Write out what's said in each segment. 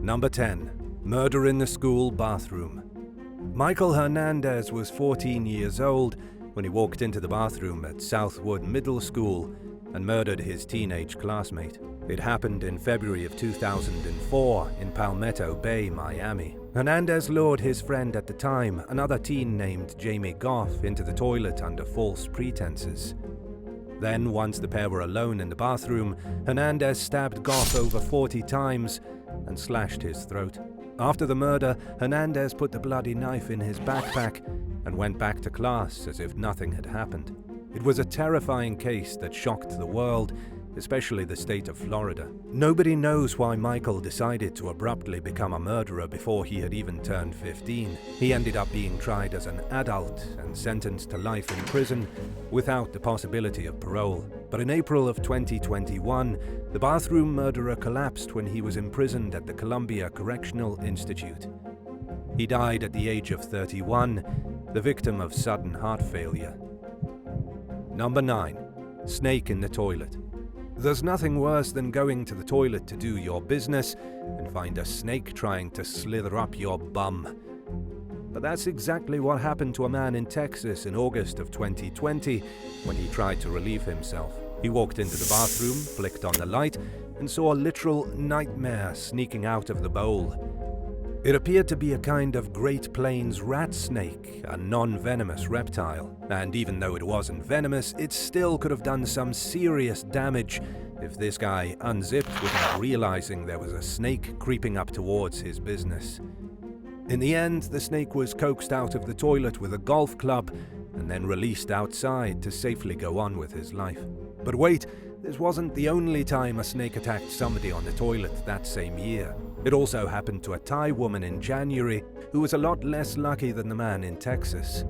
Number 10. Murder in the school bathroom. Michael Hernandez was 14 years old when he walked into the bathroom at Southwood Middle School and murdered his teenage classmate. It happened in February of 2004 in Palmetto Bay, Miami. Hernandez lured his friend at the time, another teen named Jamie Goff, into the toilet under false pretenses. Then, once the pair were alone in the bathroom, Hernandez stabbed Goff over 40 times and slashed his throat. After the murder, Hernandez put the bloody knife in his backpack and went back to class as if nothing had happened. It was a terrifying case that shocked the world, especially the state of Florida. Nobody knows why Michael decided to abruptly become a murderer before he had even turned 15. He ended up being tried as an adult and sentenced to life in prison without the possibility of parole. But in April of 2021, the bathroom murderer collapsed when he was imprisoned at the Columbia Correctional Institute. He died at the age of 31, the victim of sudden heart failure. Number 9. Snake in the toilet. There's nothing worse than going to the toilet to do your business and find a snake trying to slither up your bum. But that's exactly what happened to a man in Texas in August of 2020 when he tried to relieve himself. He walked into the bathroom, flicked on the light, and saw a literal nightmare sneaking out of the bowl. It appeared to be a kind of Great Plains rat snake, a non-venomous reptile. And even though it wasn't venomous, it still could have done some serious damage if this guy unzipped without realizing there was a snake creeping up towards his business. In the end, the snake was coaxed out of the toilet with a golf club and then released outside to safely go on with his life. But wait, this wasn't the only time a snake attacked somebody on the toilet that same year. It also happened to a Thai woman in January who was a lot less lucky than the man in Texas.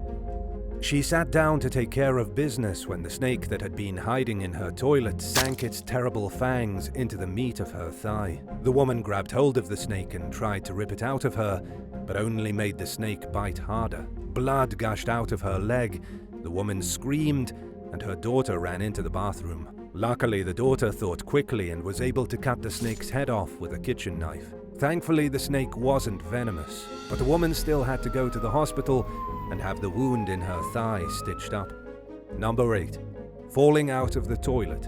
She sat down to take care of business when the snake that had been hiding in her toilet sank its terrible fangs into the meat of her thigh. The woman grabbed hold of the snake and tried to rip it out of her, but only made the snake bite harder. Blood gushed out of her leg, the woman screamed, and her daughter ran into the bathroom. Luckily, the daughter thought quickly and was able to cut the snake's head off with a kitchen knife. Thankfully, the snake wasn't venomous, but the woman still had to go to the hospital and have the wound in her thigh stitched up. Number 8. Falling out of the toilet.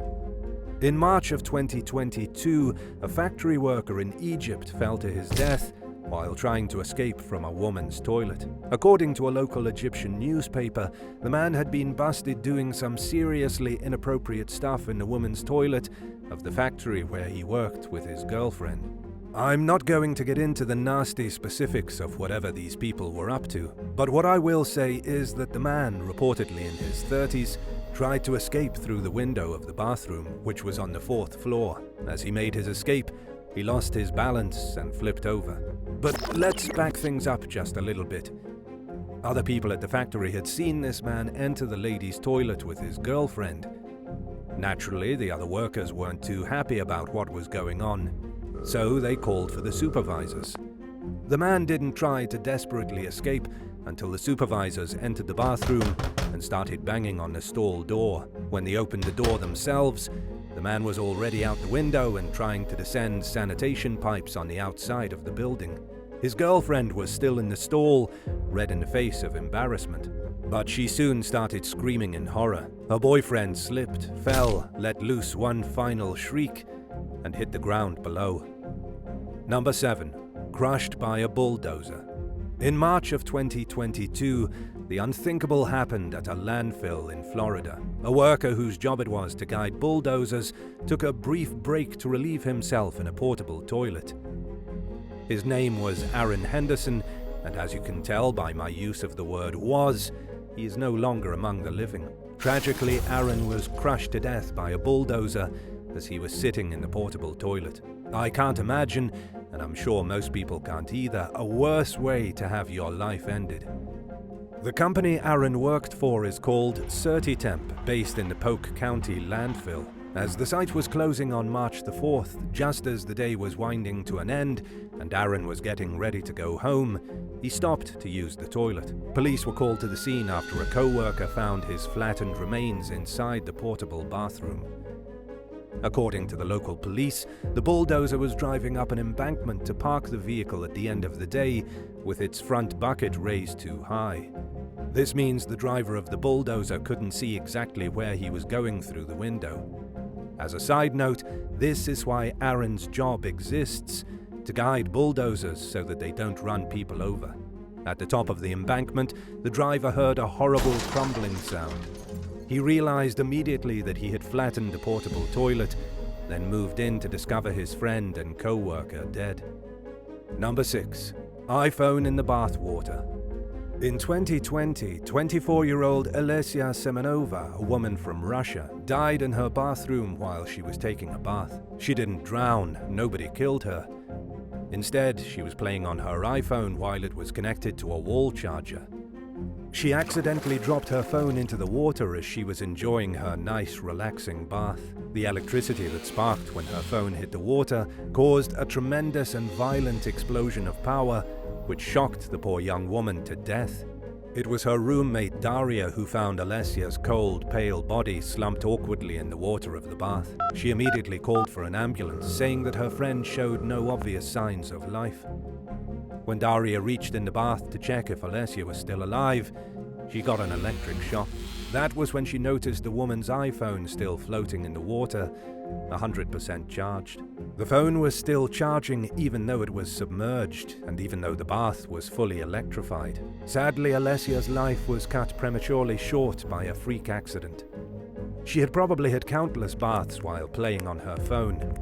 In March of 2022, a factory worker in Egypt fell to his death while trying to escape from a woman's toilet. According to a local Egyptian newspaper, the man had been busted doing some seriously inappropriate stuff in the woman's toilet of the factory where he worked with his girlfriend. I'm not going to get into the nasty specifics of whatever these people were up to, but what I will say is that the man, reportedly in his 30s, tried to escape through the window of the bathroom, which was on the 4th floor. As he made his escape, he lost his balance and flipped over. But let's back things up just a little bit. Other people at the factory had seen this man enter the ladies' toilet with his girlfriend. Naturally, the other workers weren't too happy about what was going on, so they called for the supervisors. The man didn't try to desperately escape until the supervisors entered the bathroom and started banging on the stall door. When they opened the door themselves, the man was already out the window and trying to descend sanitation pipes on the outside of the building. His girlfriend was still in the stall, red in the face of embarrassment. But she soon started screaming in horror. Her boyfriend slipped, fell, let loose one final shriek, and hit the ground below. Number 7. Crushed by a bulldozer. In March of 2022, the unthinkable happened at a landfill in Florida. A worker whose job it was to guide bulldozers took a brief break to relieve himself in a portable toilet. His name was Aaron Henderson, and as you can tell by my use of the word was, he is no longer among the living. Tragically, Aaron was crushed to death by a bulldozer as he was sitting in the portable toilet. I can't imagine, and I'm sure most people can't either, a worse way to have your life ended. The company Aaron worked for is called Certitemp, based in the Polk County landfill. As the site was closing on March the 4th, just as the day was winding to an end and Aaron was getting ready to go home, he stopped to use the toilet. Police were called to the scene after a co-worker found his flattened remains inside the portable bathroom. According to the local police, the bulldozer was driving up an embankment to park the vehicle at the end of the day, with its front bucket raised too high. This means the driver of the bulldozer couldn't see exactly where he was going through the window. As a side note, this is why Aaron's job exists, to guide bulldozers so that they don't run people over. At the top of the embankment, the driver heard a horrible crumbling sound. He realized immediately that he had flattened a portable toilet, then moved in to discover his friend and co-worker dead. Number 6. iPhone in the bathwater. In 2020, 24-year-old Alessia Semenova, a woman from Russia, died in her bathroom while she was taking a bath. She didn't drown, nobody killed her. Instead, she was playing on her iPhone while it was connected to a wall charger. She accidentally dropped her phone into the water as she was enjoying her nice, relaxing bath. The electricity that sparked when her phone hit the water caused a tremendous and violent explosion of power, which shocked the poor young woman to death. It was her roommate Daria who found Alessia's cold, pale body slumped awkwardly in the water of the bath. She immediately called for an ambulance, saying that her friend showed no obvious signs of life. When Daria reached in the bath to check if Alessia was still alive, she got an electric shock. That was when she noticed the woman's iPhone still floating in the water, 100% charged. The phone was still charging even though it was submerged, and even though the bath was fully electrified. Sadly, Alessia's life was cut prematurely short by a freak accident. She had probably had countless baths while playing on her phone.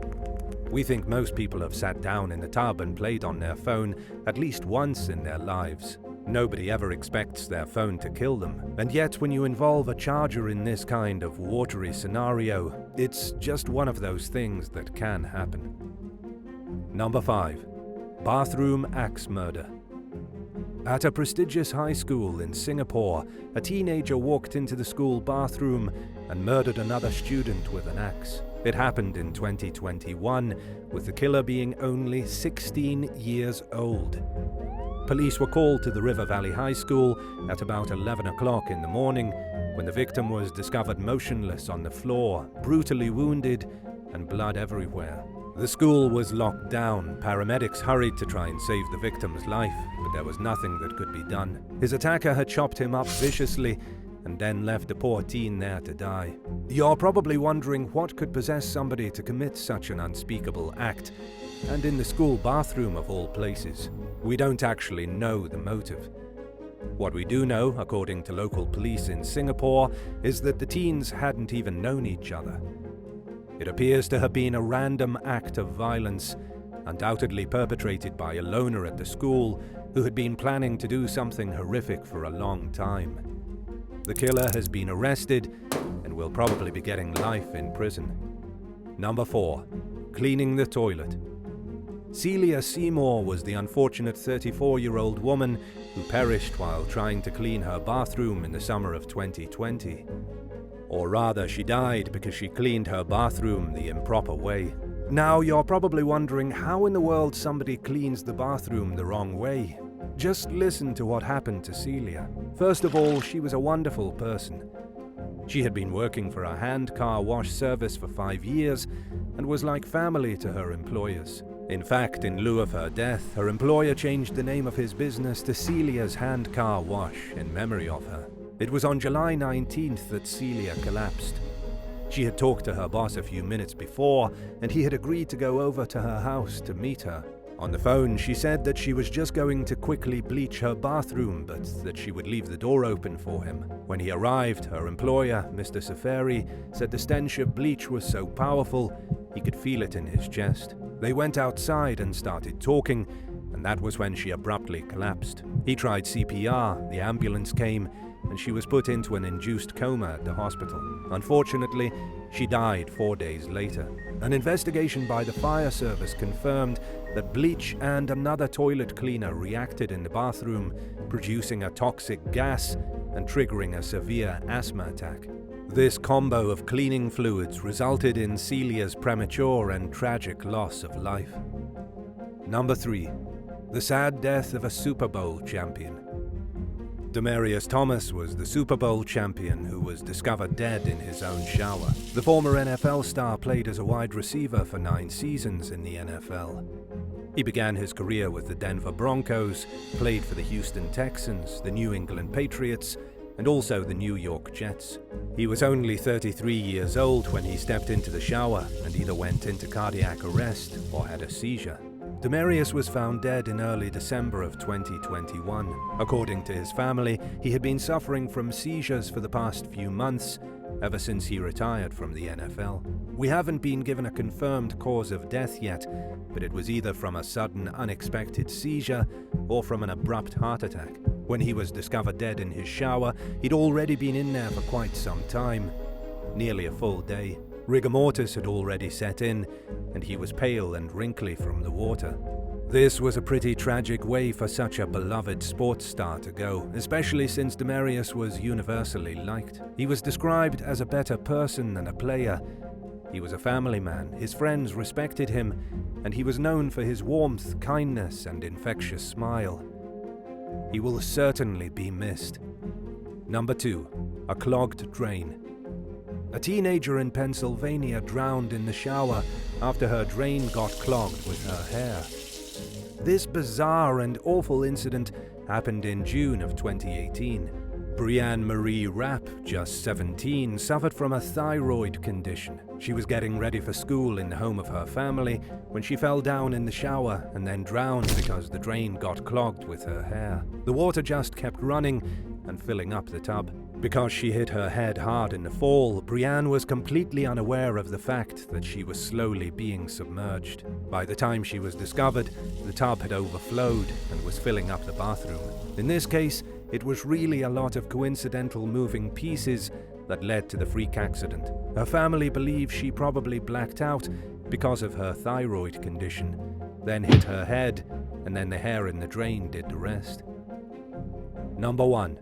We think most people have sat down in the tub and played on their phone at least once in their lives. Nobody ever expects their phone to kill them, and yet when you involve a charger in this kind of watery scenario, it's just one of those things that can happen. Number 5. Bathroom axe murder. At a prestigious high school in Singapore, a teenager walked into the school bathroom and murdered another student with an axe. It happened in 2021, with the killer being only 16 years old. Police were called to the River Valley High School at about 11 o'clock in the morning, when the victim was discovered motionless on the floor, brutally wounded, and blood everywhere. The school was locked down. Paramedics hurried to try and save the victim's life, but there was nothing that could be done. His attacker had chopped him up viciously and then left the poor teen there to die. You're probably wondering what could possess somebody to commit such an unspeakable act, and in the school bathroom of all places. We don't actually know the motive. What we do know, according to local police in Singapore, is that the teens hadn't even known each other. It appears to have been a random act of violence, undoubtedly perpetrated by a loner at the school who had been planning to do something horrific for a long time. The killer has been arrested and will probably be getting life in prison. Number 4. Cleaning the toilet. Celia Seymour was the unfortunate 34-year-old woman who perished while trying to clean her bathroom in the summer of 2020. Or rather, she died because she cleaned her bathroom the improper way. Now, you're probably wondering how in the world somebody cleans the bathroom the wrong way. Just listen to what happened to Celia. First of all, she was a wonderful person. She had been working for a hand car wash service for 5 years and was like family to her employers. In fact, in lieu of her death, her employer changed the name of his business to Celia's Hand Car Wash in memory of her. It was on July 19th that Celia collapsed. She had talked to her boss a few minutes before, and he had agreed to go over to her house to meet her. On the phone, she said that she was just going to quickly bleach her bathroom, but that she would leave the door open for him. When he arrived, her employer, Mr. Safari, said the stench of bleach was so powerful, he could feel it in his chest. They went outside and started talking, and that was when she abruptly collapsed. He tried CPR, the ambulance came, and she was put into an induced coma at the hospital. Unfortunately, she died 4 days later. An investigation by the fire service confirmed that bleach and another toilet cleaner reacted in the bathroom, producing a toxic gas and triggering a severe asthma attack. This combo of cleaning fluids resulted in Celia's premature and tragic loss of life. Number 3. The sad death of a Super Bowl champion. Demarius Thomas was the Super Bowl champion who was discovered dead in his own shower. The former NFL star played as a wide receiver for 9 seasons in the NFL. He began his career with the Denver Broncos, played for the Houston Texans, the New England Patriots, and also the New York Jets. He was only 33 years old when he stepped into the shower and either went into cardiac arrest or had a seizure. Demarius was found dead in early December of 2021. According to his family, he had been suffering from seizures for the past few months, ever since he retired from the NFL. We haven't been given a confirmed cause of death yet, but it was either from a sudden, unexpected seizure or from an abrupt heart attack. When he was discovered dead in his shower, he'd already been in there for quite some time, nearly a full day. Rigor mortis had already set in, and he was pale and wrinkly from the water. This was a pretty tragic way for such a beloved sports star to go, especially since Demarius was universally liked. He was described as a better person than a player. He was a family man, his friends respected him, and he was known for his warmth, kindness, and infectious smile. He will certainly be missed. Number 2. A clogged drain. A teenager in Pennsylvania drowned in the shower after her drain got clogged with her hair. This bizarre and awful incident happened in June of 2018. Brianne Marie Rapp, just 17, suffered from a thyroid condition. She was getting ready for school in the home of her family when she fell down in the shower and then drowned because the drain got clogged with her hair. The water just kept running and filling up the tub. Because she hit her head hard in the fall, Brianne was completely unaware of the fact that she was slowly being submerged. By the time she was discovered, the tub had overflowed and was filling up the bathroom. In this case, it was really a lot of coincidental moving pieces that led to the freak accident. Her family believes she probably blacked out because of her thyroid condition, then hit her head, and then the hair in the drain did the rest. Number 1.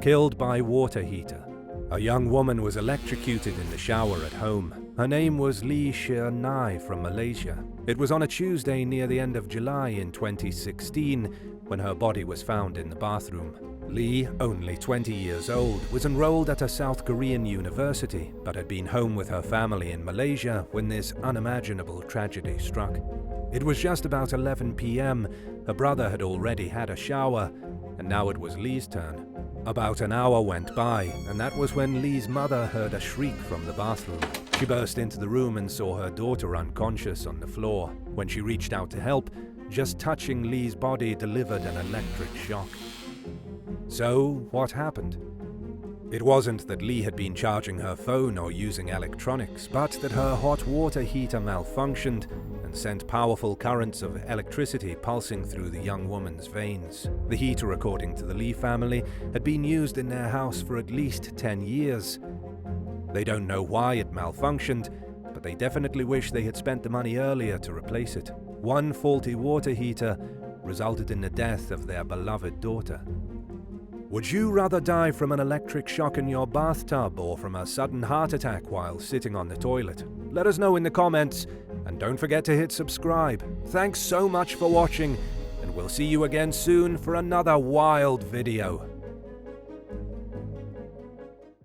Killed by water heater. A young woman was electrocuted in the shower at home. Her name was Lee Shernai from Malaysia. It was on a Tuesday near the end of July in 2016 when her body was found in the bathroom. Lee, only 20 years old, was enrolled at a South Korean university, but had been home with her family in Malaysia when this unimaginable tragedy struck. It was just about 11 p.m. Her brother had already had a shower, and now it was Lee's turn. About an hour went by, and that was when Lee's mother heard a shriek from the bathroom. She burst into the room and saw her daughter unconscious on the floor. When she reached out to help, just touching Lee's body delivered an electric shock. So, what happened? It wasn't that Lee had been charging her phone or using electronics, but that her hot water heater malfunctioned and sent powerful currents of electricity pulsing through the young woman's veins. The heater, according to the Lee family, had been used in their house for at least 10 years. They don't know why it malfunctioned, but they definitely wish they had spent the money earlier to replace it. One faulty water heater resulted in the death of their beloved daughter. Would you rather die from an electric shock in your bathtub or from a sudden heart attack while sitting on the toilet? Let us know in the comments, and don't forget to hit subscribe. Thanks so much for watching, and we'll see you again soon for another wild video.